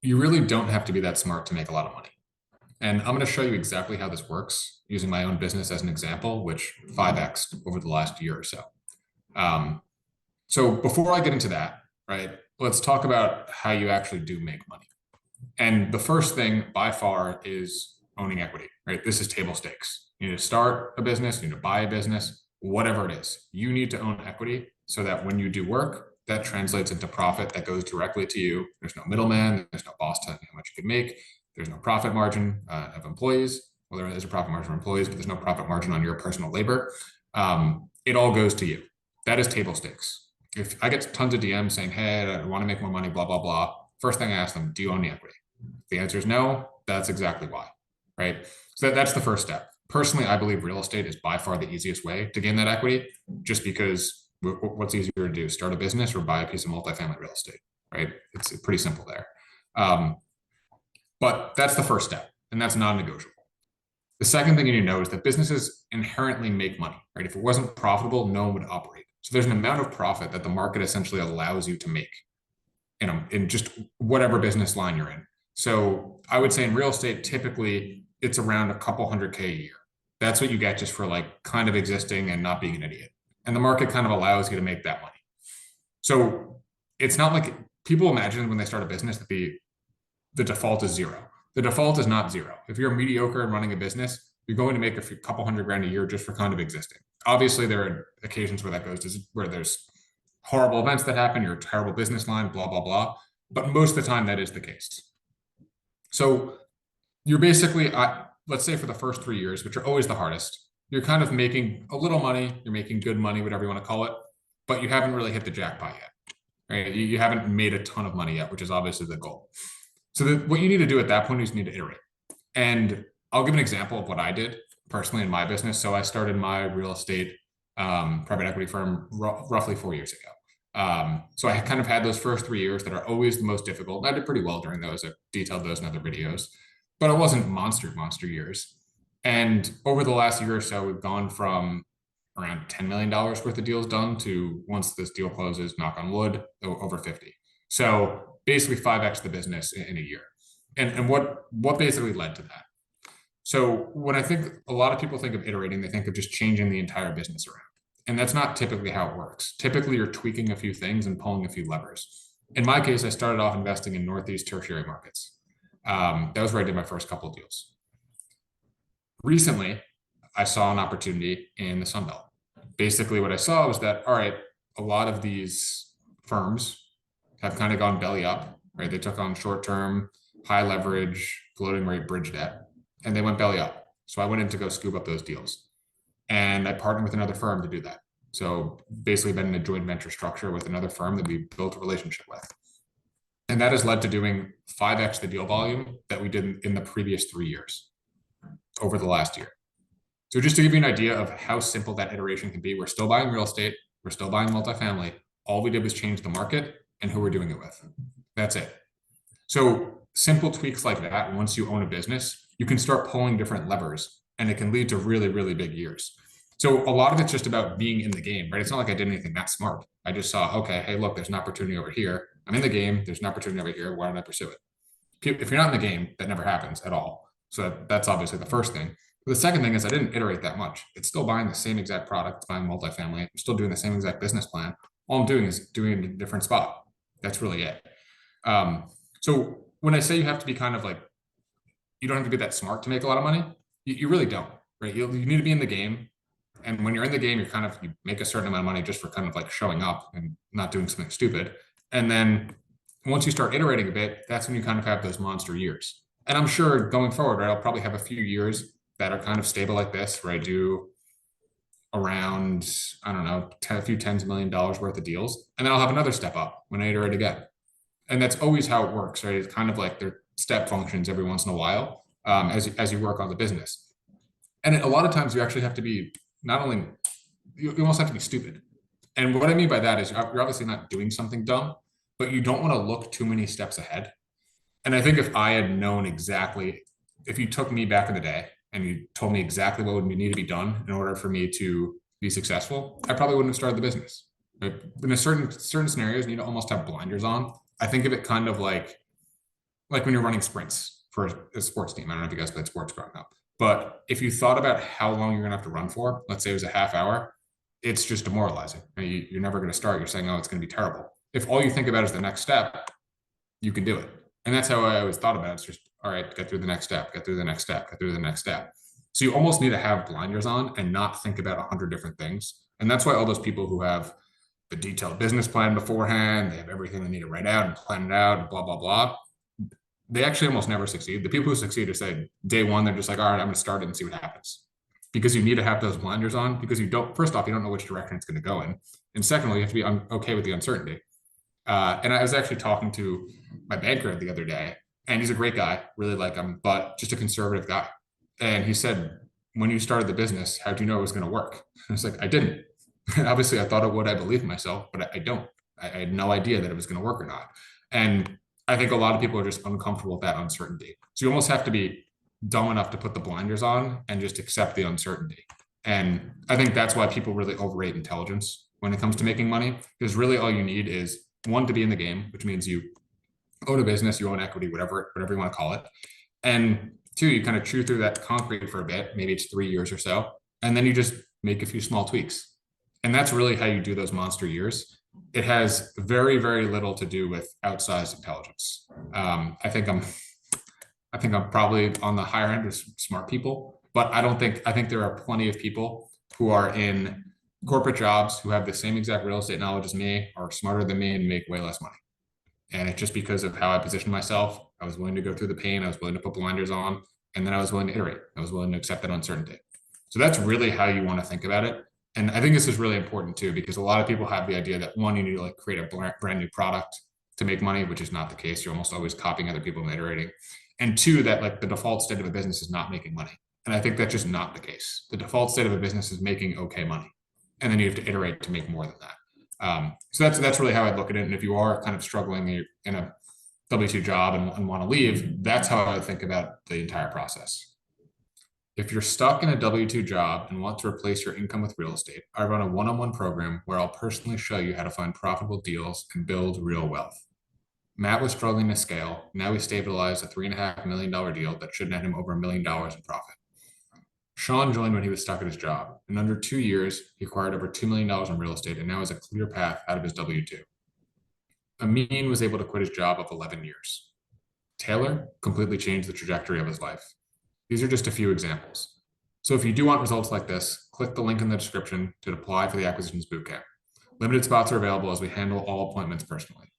You really don't have to be that smart to make a lot of money. And I'm going to show you exactly how this works using my own business as an example, which 5x over the last year or so. Um, so before I get into that, right, let's talk about how you actually do make money. And the first thing by far is owning equity, right? This is table stakes. You need to start a business, you need to buy a business, whatever it is. You need to own equity so that when you do work, that translates into profit that goes directly to you. There's no middleman, there's no boss telling you how much you can make, there's no profit margin of employees. Well, there is a profit margin for employees, but there's no profit margin on your personal labor. It all goes to you. That is table stakes. If I get tons of DMs saying, hey, I want to make more money, blah, blah, blah. First thing I ask them, do you own the equity? If the answer is no, that's exactly why, right? So that's the first step. Personally, I believe real estate is by far the easiest way to gain that equity, just because what's easier to do, start a business or buy a piece of multifamily real estate, right? It's pretty simple there. But that's the first step, and that's non-negotiable. The second thing you need to know is that businesses inherently make money, right? If it wasn't profitable, no one would operate. So there's an amount of profit that the market essentially allows you to make in just whatever business line you're in. So I would say in real estate, typically it's around a couple $100K a year. That's what you get just for like kind of existing and not being an idiot. And the market kind of allows you to make that money. So it's not like people imagine when they start a business that the default is zero. The default is not zero. If you're mediocre and running a business, you're going to make a couple $100,000 a year just for kind of existing. Obviously, there are occasions where that goes to where there's horrible events that happen, you're a terrible business line, blah, blah, blah. But most of the time, that is the case. So you're basically, let's say for the first 3 years, which are always the hardest, you're kind of making a little money, you're making good money, whatever you want to call it, but you haven't really hit the jackpot yet, right? You haven't made a ton of money yet, which is obviously the goal. So what you need to do at that point is you need to iterate. And I'll give an example of what I did personally in my business. So I started my real estate private equity firm roughly 4 years ago. So I kind of had those first 3 years that are always the most difficult. I did pretty well during those. I've detailed those in other videos, but it wasn't monster years. And over the last year or so, we've gone from around $10 million worth of deals done to, once this deal closes, knock on wood, over 50. So basically 5x the business in a year. And what basically led to that? So when I think a lot of people think of iterating, they think of just changing the entire business around. And that's not typically how it works. Typically, you're tweaking a few things and pulling a few levers. In my case, I started off investing in Northeast tertiary markets. That was where I did my first couple of deals. Recently, I saw an opportunity in the Sun Belt. Basically, what I saw was that, all right, a lot of these firms have kind of gone belly up, right? They took on short-term, high leverage, floating rate bridge debt, and they went belly up. So I went in to go scoop up those deals. And I partnered with another firm to do that. So basically been in a joint venture structure with another firm that we built a relationship with. And that has led to doing 5x the deal volume that we did in the previous 3 years over the last year. So just to give you an idea of how simple that iteration can be, we're still buying real estate, we're still buying multifamily. All we did was change the market and who we're doing it with. That's it. So simple tweaks like that, once you own a business, you can start pulling different levers and it can lead to really, really big years. So a lot of it's just about being in the game, right? It's not like I did anything that smart. I just saw, okay, hey, look, there's an opportunity over here. I'm in the game. There's an opportunity over here. Why don't I pursue it? If you're not in the game, that never happens at all. So that's obviously the first thing. But the second thing is I didn't iterate that much. It's still buying the same exact product, it's buying multifamily. I'm still doing the same exact business plan. All I'm doing is doing it in a different spot. That's really it. So when I say you have to be kind of like, you don't have to be that smart to make a lot of money, you really don't, right? You need to be in the game. And when you're in the game, you make a certain amount of money just for kind of like showing up and not doing something stupid. And then once you start iterating a bit, that's when you kind of have those monster years. And I'm sure going forward, right, I'll probably have a few years that are kind of stable like this, where I do around, I don't know, a few tens of $1 million worth of deals. And then I'll have another step up when I iterate again. And that's always how it works, right? It's kind of like they're step functions every once in a while as you work on the business. And a lot of times you actually have to be not only, you almost have to be stupid. And what I mean by that is you're obviously not doing something dumb, but you don't want to look too many steps ahead. And I think if I had known exactly, if you took me back in the day and you told me exactly what would need to be done in order for me to be successful, I probably wouldn't have started the business. Right? In certain scenarios, you need to almost have blinders on. I think of it kind of like like when you're running sprints for a sports team. I don't know if you guys played sports growing up, but if you thought about how long you're going to have to run for, let's say it was a half hour, it's just demoralizing. You're never going to start. You're saying, oh, it's going to be terrible. If all you think about is the next step, you can do it. And that's how I always thought about it. It's just, all right, get through the next step, get through the next step, get through the next step. So you almost need to have blinders on and not think about 100 different things. And that's why all those people who have the detailed business plan beforehand, they have everything they need to write out and plan it out and blah, blah, blah. They actually almost never succeed. The people who succeed are say day one, they're just like, all right, I'm going to start it and see what happens. Because you need to have those blinders on because you don't, first off, you don't know which direction it's going to go in. And secondly, you have to be okay with the uncertainty. And I was actually talking to my banker the other day, and he's a great guy, really like him, but just a conservative guy. And he said, when you started the business, how do you know it was going to work? And it's like, I didn't. Obviously, I thought it would. I believe in myself, but I don't. I had no idea that it was going to work or not. And I think a lot of people are just uncomfortable with that uncertainty. So you almost have to be dumb enough to put the blinders on and just accept the uncertainty. And I think that's why people really overrate intelligence when it comes to making money, because really all you need is one, to be in the game, which means you own a business, you own equity, whatever you want to call it. And two, you kind of chew through that concrete for a bit, maybe it's 3 years or so, and then you just make a few small tweaks. And that's really how you do those monster years. It has very, very little to do with outsized intelligence. I think I'm probably on the higher end of smart people, but I think there are plenty of people who are in corporate jobs who have the same exact real estate knowledge as me, are smarter than me, and make way less money. And it's just because of how I positioned myself. I was willing to go through the pain. I was willing to put blinders on, and then I was willing to iterate. I was willing to accept that uncertainty. So that's really how you want to think about it. And I think this is really important too, because a lot of people have the idea that one, you need to like create a brand new product to make money, which is not the case. You're almost always copying other people and iterating. And two, that like the default state of a business is not making money. And I think that's just not the case. The default state of a business is making okay money. And then you have to iterate to make more than that. So that's really how I look at it. And if you are kind of struggling in a W-2 job and want to leave, that's how I would think about the entire process. If you're stuck in a W-2 job and want to replace your income with real estate, I run a one-on-one program where I'll personally show you how to find profitable deals and build real wealth. Matt was struggling to scale. Now he stabilized a $3.5 million deal that should net him over $1 million in profit. Sean joined when he was stuck at his job. In under 2 years, he acquired over $2 million in real estate and now has a clear path out of his W-2. Amin was able to quit his job of 11 years. Taylor completely changed the trajectory of his life. These are just a few examples. So if you do want results like this, click the link in the description to apply for the Acquisitions Bootcamp. Limited spots are available as we handle all appointments personally.